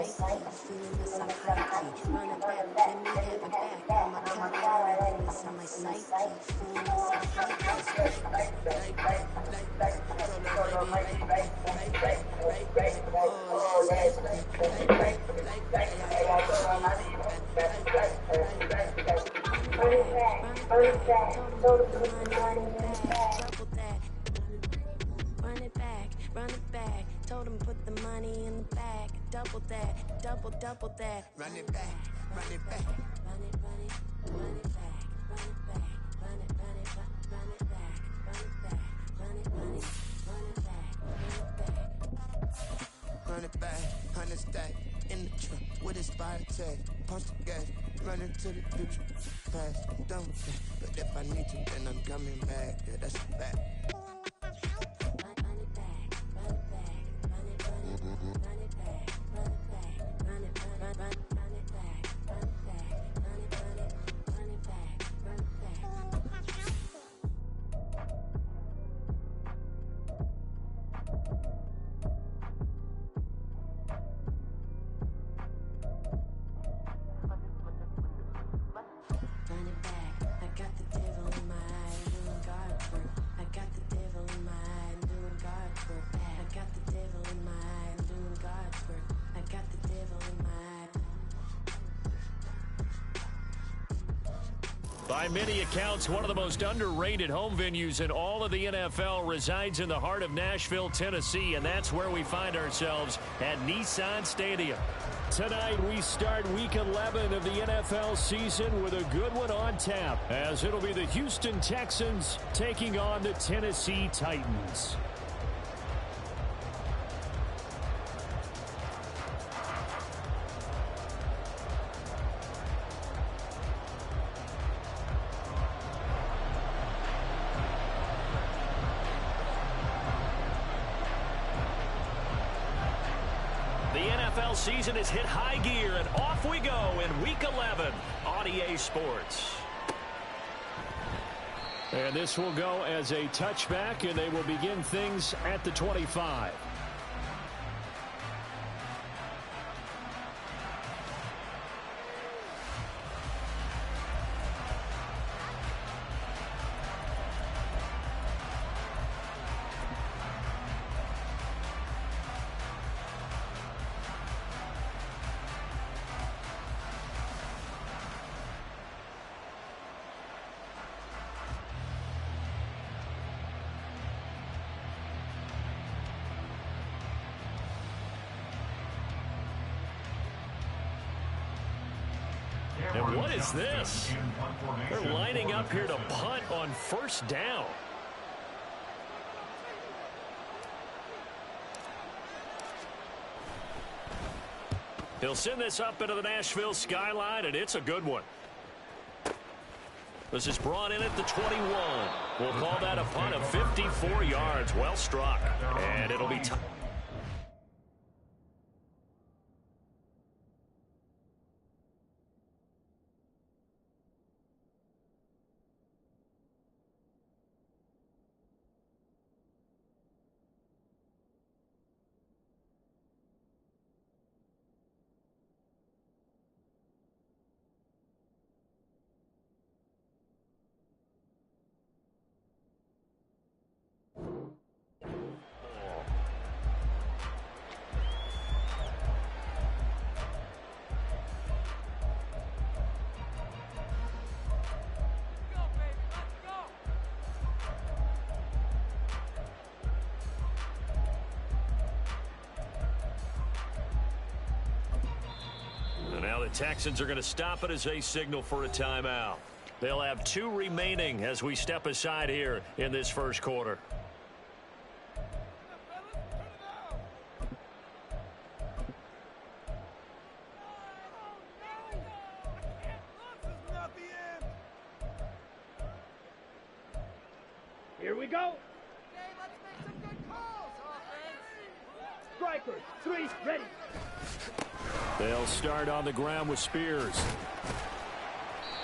psyche, feeling this I'm psyche. Running back, let me have it back. Now my calculator in this in my psyche, feeling this I'm run it back. Told him put the money in the bag. Double that, double that. Run it back, run it back. Run it back, run it back. Run it back, run it back. Run it back, run it back. Run it back, 100 stack in the truck with his fire tag. Punch the gas, running to the future. Past, I'm done with that. But if I need to, then I'm coming back. Yeah, that's a fact. By many accounts, one of the most underrated home venues in all of the NFL resides in the heart of Nashville, Tennessee, and that's where we find ourselves at Nissan Stadium. Tonight, we start Week 11 of the NFL season with a good one on tap, as it'll be the Houston Texans taking on the Tennessee Titans. Season has hit high gear, and off we go in Week 11 on EA Sports. And this will go as a touchback, and they will begin things at the 25. And what is this? They're lining up here to punt on first down. He'll send this up into the Nashville skyline, and it's a good one. This is brought in at the 21. We'll call that a punt of 54 yards. Well struck. And it'll be time. Texans are going to stop it as they signal for a timeout. They'll have 2 remaining as we step aside here in this first quarter. Here we go. Okay, let's make some good calls, offense. Strikers, 3, ready. They'll start on the ground with Spears.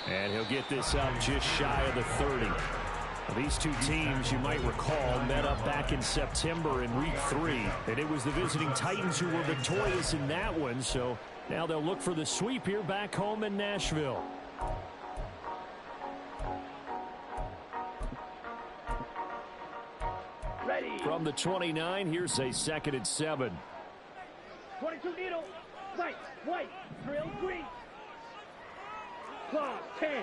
And he'll get this up just shy of the 30. These two teams, you might recall, met up back in September in Week 3. And it was the visiting Titans who were victorious in that one. So now they'll look for the sweep here back home in Nashville. Ready. From the 29, here's a 2nd and 7. 22 needle. White, drill, green. Claw, 10.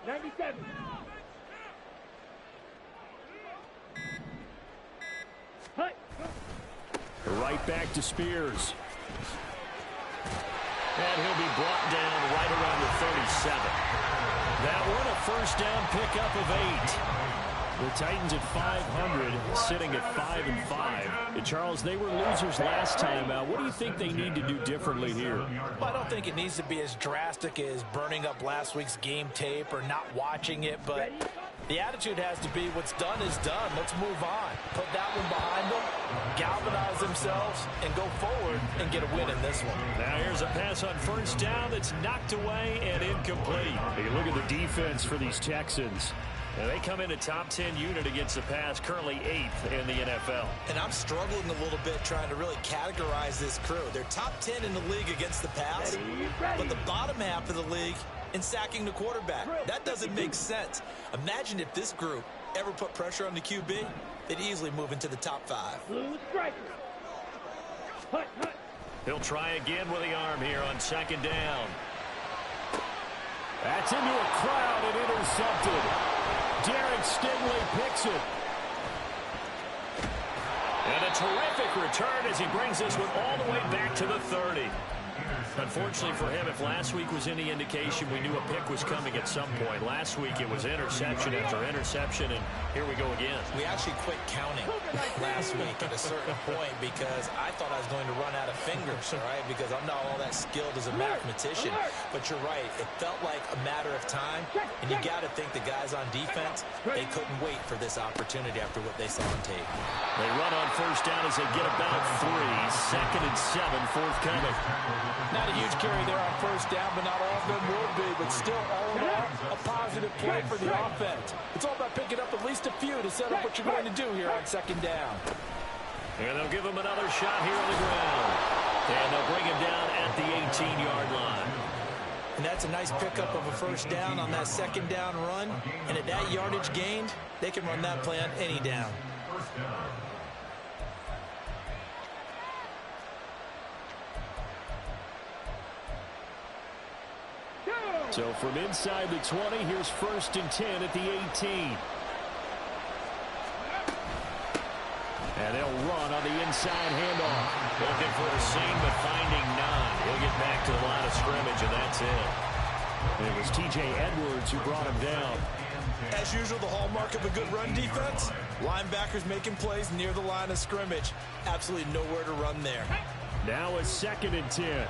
97. Hut. Right back to Spears. And he'll be brought down right around the 37. That one a first down pickup of 8. The Titans at 500, sitting at 5-5. And Charles, they were losers last time. What do you think they need to do differently here? Well, I don't think it needs to be as drastic as burning up last week's game tape or not watching it, but the attitude has to be what's done is done. Let's move on. Put that one behind them, galvanize themselves, and go forward and get a win in this one. Now here's a pass on first down that's knocked away and incomplete. Hey, look at the defense for these Texans. Now they come in a top 10 unit against the pass, currently 8th in the NFL. And I'm struggling a little bit trying to really categorize this crew. They're top 10 in the league against the pass, but the bottom half of the league in sacking the quarterback. That doesn't make sense. Imagine if this group ever put pressure on the QB, they'd easily move into the top 5. Blue striker. Hut. He'll try again with the arm here on 2nd down. That's into a crowd and intercepted. Derek Stingley picks it. And a terrific return as he brings this one all the way back to the 30. Unfortunately for him, if last week was any indication, we knew a pick was coming at some point. Last week it was interception after interception, and here we go again. We actually quit counting last week at a certain point because I thought I was going to run out of fingers, all right, because I'm not all that skilled as a mathematician. But you're right. It felt like a matter of time, and you got to think the guys on defense, they couldn't wait for this opportunity after what they saw on tape. They run on first down as they get about 3. 2nd and 7, forthcoming. Not a huge carry there on first down, but not all of them will be. But still, all in all, a positive play for the offense. It's all about picking up at least a few to set up what you're going to do here on 2nd down. And they'll give him another shot here on the ground. And they'll bring him down at the 18-yard line. And that's a nice pickup of a first down on that 2nd down run. And at that yardage gained, they can run that play on any down. So from inside the 20, here's 1st and 10 at the 18. And they'll run on the inside handoff. Looking for a seam, but finding none. He'll get back to the line of scrimmage, and that's it. It was T.J. Edwards who brought him down. As usual, the hallmark of a good run defense, linebackers making plays near the line of scrimmage. Absolutely nowhere to run there. Now a 2nd and 10.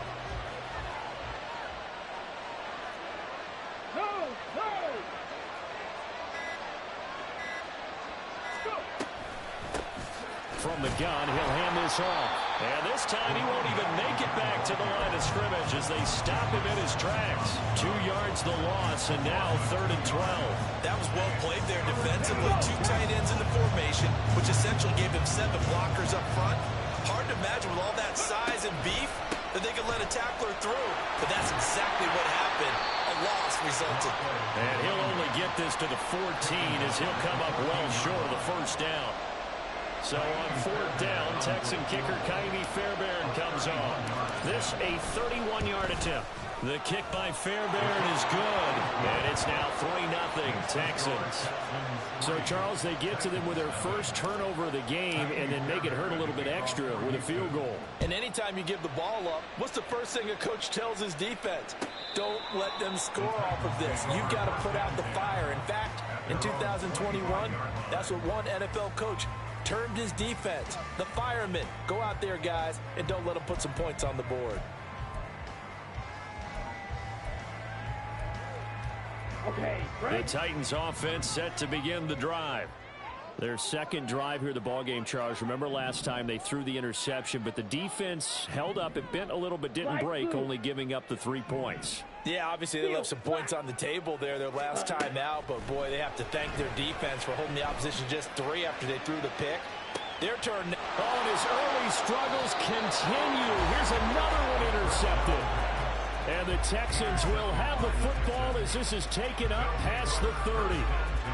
From the gun, he'll hand this off. And this time he won't even make it back to the line of scrimmage as they stop him in his tracks. 2 yards the loss, and now 3rd and 12. That was well played there defensively. 2 tight ends in the formation, which essentially gave him 7 blockers up front. Hard to imagine with all that size and beef that they could let a tackler through. But that's exactly what happened. A loss resulted. And he'll only get this to the 14 as he'll come up well short of the first down. So on 4th down, Texan kicker Kaimi Fairbairn comes on. This a 31-yard attempt. The kick by Fairbairn is good, and it's now 3-0 Texans. So, Charles, they get to them with their first turnover of the game and then make it hurt a little bit extra with a field goal. And anytime you give the ball up, what's the first thing a coach tells his defense? Don't let them score off of this. You've got to put out the fire. In fact, in 2021, that's what one NFL coach termed his defense, the firemen. Go out there, guys, and don't let them put some points on the board. Okay, the Titans offense set to begin the drive. Their second drive here, the ballgame, Charles. Remember last time they threw the interception, but the defense held up. It bent a little but didn't break, only giving up the 3 points. Yeah, obviously they left some points on the table there their last time out, but boy, they have to thank their defense for holding the opposition just 3 after they threw the pick. Their turn. Oh, and his early struggles continue. Here's another one intercepted. And the Texans will have the football as this is taken up past the 30.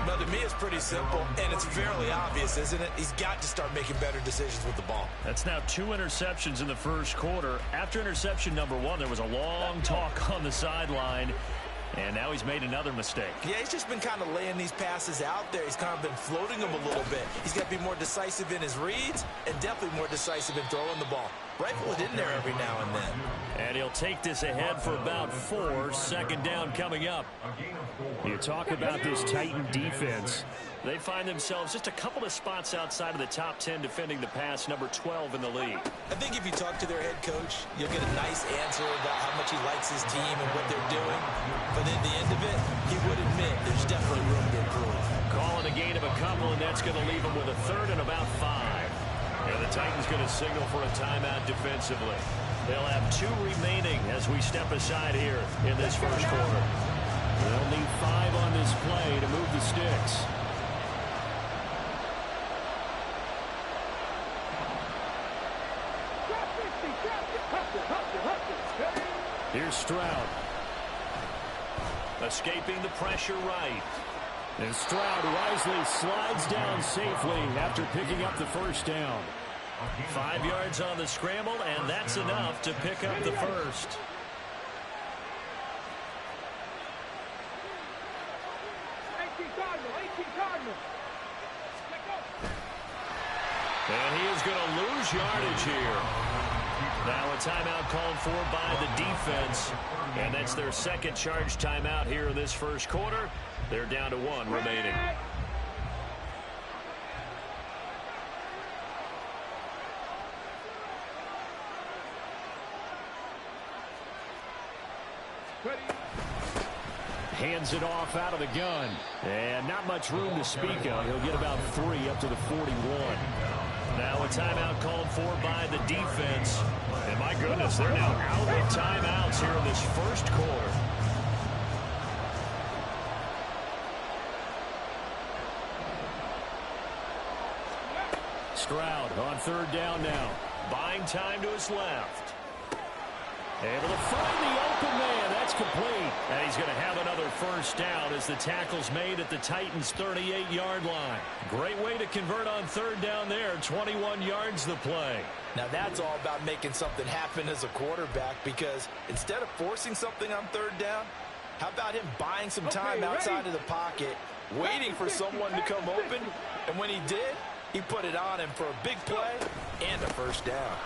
Now, to me, it's pretty simple, and it's fairly obvious, isn't it? He's got to start making better decisions with the ball. That's now 2 interceptions in the first quarter. After interception number 1, there was a long talk on the sideline, and now he's made another mistake. Yeah, he's just been kind of laying these passes out there. He's kind of been floating them a little bit. He's got to be more decisive in his reads and definitely more decisive in throwing the ball. Rifle it in there every now and then. And he'll take this ahead for about 4. Second down coming up. You talk about this Titan defense. They find themselves just a couple of spots outside of the top 10 defending the pass, number 12 in the league. I think if you talk to their head coach, you'll get a nice answer about how much he likes his team and what they're doing. But at the end of it, he would admit there's definitely room to improve. Calling a gain of a couple, and that's going to leave him with a 3rd and about 5. And the Titans going to signal for a timeout defensively. They'll have 2 remaining as we step aside here in this first quarter. They'll need 5 on this play to move the sticks. Here's Stroud. Escaping the pressure right. And Stroud wisely slides down safely after picking up the first down. 5 yards on the scramble, and that's enough to pick up the first. And he is going to lose yardage here. Now a timeout called for by the defense, and that's their second charge timeout here in this first quarter. They're down to 1 remaining. Hands it off out of the gun. And not much room to speak of. He'll get about 3 up to the 41. Now a timeout called for by the defense. And my goodness, they're now out of timeouts here in this first quarter. Stroud on 3rd down now. Buying time to his left. Able to find the open man. That's complete. And he's going to have another first down as the tackle's made at the Titans' 38-yard line. Great way to convert on 3rd down there. 21 yards the play. Now that's all about making something happen as a quarterback, because instead of forcing something on 3rd down, how about him buying some time outside of the pocket, waiting for someone to come open, and when he did, he put it on him for a big play and a first down.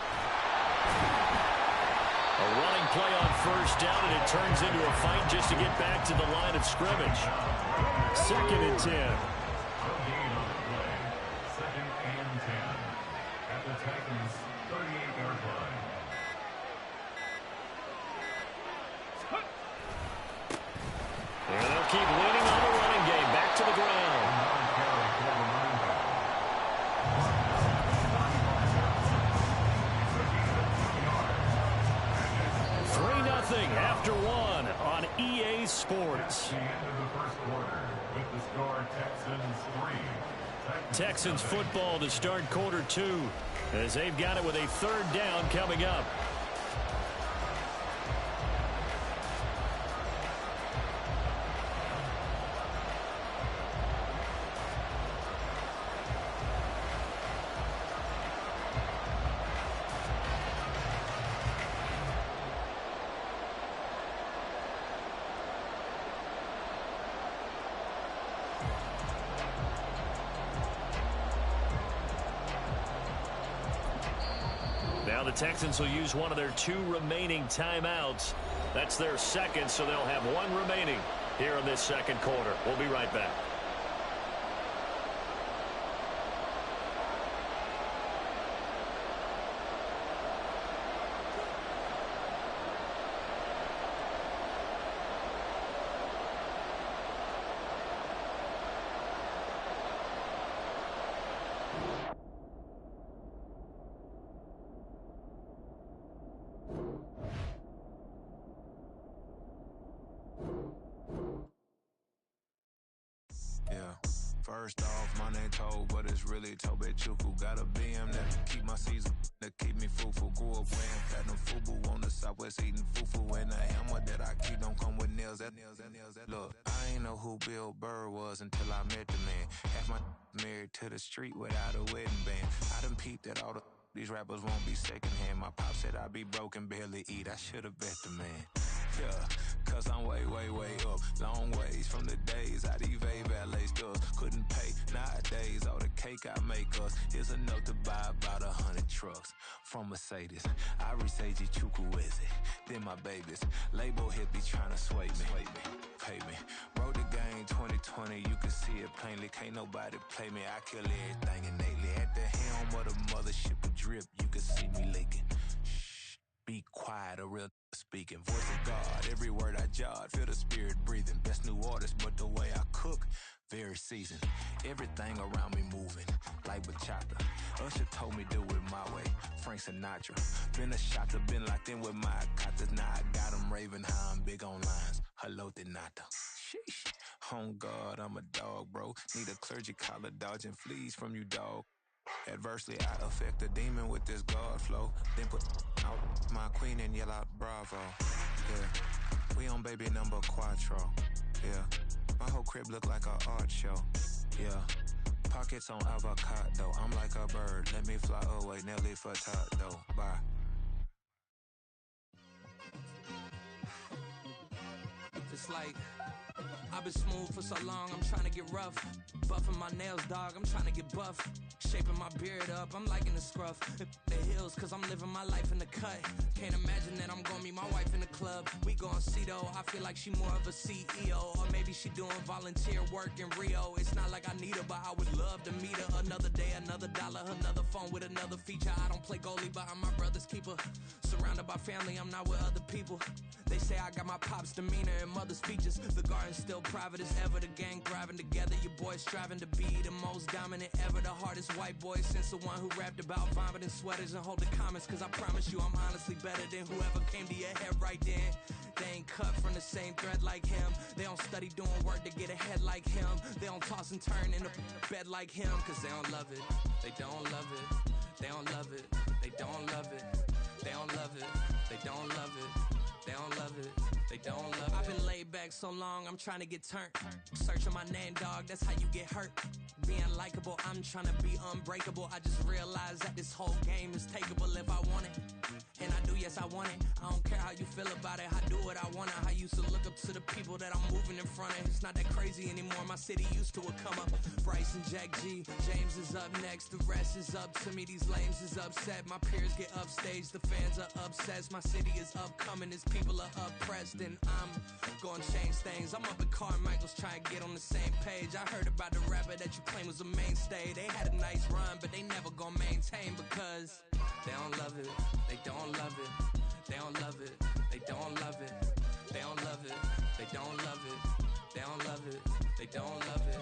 A running play on 1st down, and it turns into a fight just to get back to the line of scrimmage. 2nd and 10. Second and 10 at the Texans' 38-yard line. And they'll keep leaning on the running game. Back to the ground. 3-0 after 1 on EA Sports. The end of the first quarter with the score Texans 3. Texans football to start quarter 2 as they've got it with a 3rd down coming up. Now the Texans will use one of their 2 remaining timeouts. That's their 2nd, so they'll have 1 remaining here in this second quarter. We'll be right back. First off, my name Toe, but it's really Tobe Chuku. Got a BM that keep my season, that keep me fufu. Grew up wearing platinum fubu on the southwest eating fufu. And the hammer that I keep don't come with nails. Look, I ain't know who Bill Burr was until I met the man. Half my married to the street without a wedding band. I done peeped at all these rappers won't be secondhand. My pop said I'd be broken, barely eat. I should've bet the man. Yeah, cause I'm way up. Long ways from the days I evade valet stores. Couldn't pay nowadays. All the cake I make us is enough to buy about 100 trucks from Mercedes. I resage Chukwueze, then my babies. Label hit be trying to sway me. Pay me. Wrote the game 2020, you can see it plainly. Can't nobody play me. I kill everything innately. At the helm of the mothership with drip, you can see me leaking. Shh, be quiet, a real speaking. Voice of God, every word I jot, feel the spirit breathing. Best new artist, but the way I cook, very seasoned. Everything around me moving, like bachata. Usher told me do it my way, Frank Sinatra. Been a shotter, been locked in with my katas. Now I got them raving how I'm big on lines. Hello, Denata. Sheesh. On God, I'm a dog, bro. Need a clergy collar, dodging fleas from you, dog. Adversely, I affect a demon with this God flow. Then put out my queen and yell out bravo. Yeah, we on baby number quattro. Yeah, my whole crib look like an art show. Yeah, pockets on avocado. I'm like a bird. Let me fly away, Nelly Furtado. Bye. It's like I've been smooth for so long, I'm trying to get rough. Buffing my nails, dog, I'm trying to get buff. Shaping my beard up, I'm liking the scruff. The hills, cause I'm living my life in the cut. Can't imagine that I'm gonna meet my wife in the club. We gon' see though, I feel like she more of a CEO. Or maybe she doing volunteer work in Rio. It's not like I need her, but I would love to meet her. Another day, another dollar, another phone with another feature. I don't play goalie, but I'm my brother's keeper. Surrounded by family, I'm not with other people. They say I got my pop's demeanor and mother's features. The garden's still private as ever. The gang thriving together. Your boy striving to be the most dominant ever. The hardest white boy since the one who rapped about vomiting sweaters and hold the comments. Cause I promise you I'm honestly better than whoever came to your head right then. They ain't cut from the same thread like him. They don't study doing work to get ahead like him. They don't toss and turn in the bed like him. Cause they don't love it. They don't love it. They don't love it. They don't love it. They don't love it. They don't love it. They don't love it. They don't love it. I've been laid back so long, I'm trying to get turned. Searching my name, dog, that's how you get hurt. Being likable, I'm trying to be unbreakable. I just realized that this whole game is takeable if I want it. And I do, yes, I want it. I don't care how you feel about it. I do what I want. I used to look up to the people that I'm moving in front of. It's not that crazy anymore. My city used to a come up. Bryce and Jack G. James is up next. The rest is up to me. These lames is upset. My peers get upstage. The fans are obsessed. My city is upcoming. These people are oppressed. And I'm gonna change things. I'm up at Carmichael's trying to get on the same page. I heard about the rapper that you claim was a mainstay. They had a nice run, but they never gonna maintain because they don't love it. They don't love it. They don't love it. They don't love it. They don't love it. They don't love it. They don't love it. They don't love it.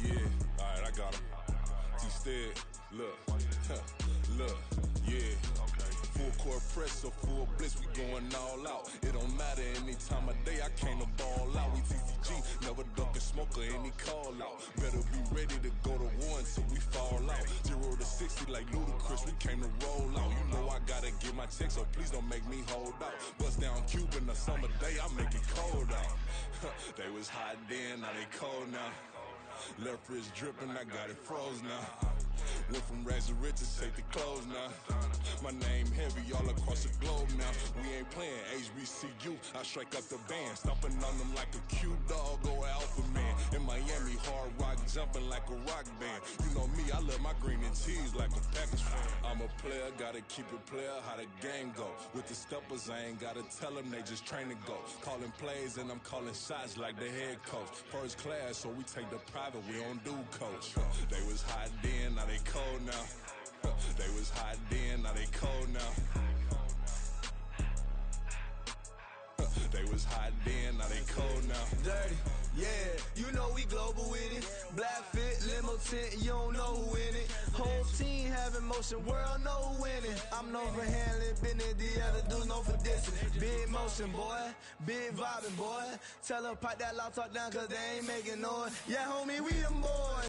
Yeah. All right, I got him. T-Stead, look, yeah. Full court press, so full blitz, we going all out. It don't matter any time of day, I came to ball out. We TCG, never duck a smoker, any call out. Better be ready to go to war until we fall out. 0 to 60 like Ludacris, we came to roll out. You know I gotta get my check, so please don't make me hold out. Bust down Cuban a summer day, I make it cold out. They was hot then, now they cold now. Left wrist dripping, I got it froze now. Went from rags to riches, take the clothes now. My name heavy all across the globe now. We ain't playing HBCU, I strike up the band. Stomping on them like a cute dog or alpha man. In Miami, hard rock jumping like a rock band. You know me, I love my green and cheese like a Packers fan. I'm a player, gotta keep it player, how the game go. With the steppers, I ain't gotta tell them, they just train to go. Calling plays and I'm calling shots like the head coach. First class, so we take the private, we don't do coach. They was hot then, now they cold now. They was hot then, now they cold now. They was hot then, now they cold now. Dirty, yeah, you know we global with it. Black fit, limo yellow tint, you don't know who in it. Whole team having motion, world know who winning. I'm known for handling business, the other dudes known for dissing. Big motion, boy, big vibing, boy. Tell her pipe that loud talk down, cause they ain't making noise. Yeah, homie, we them boys.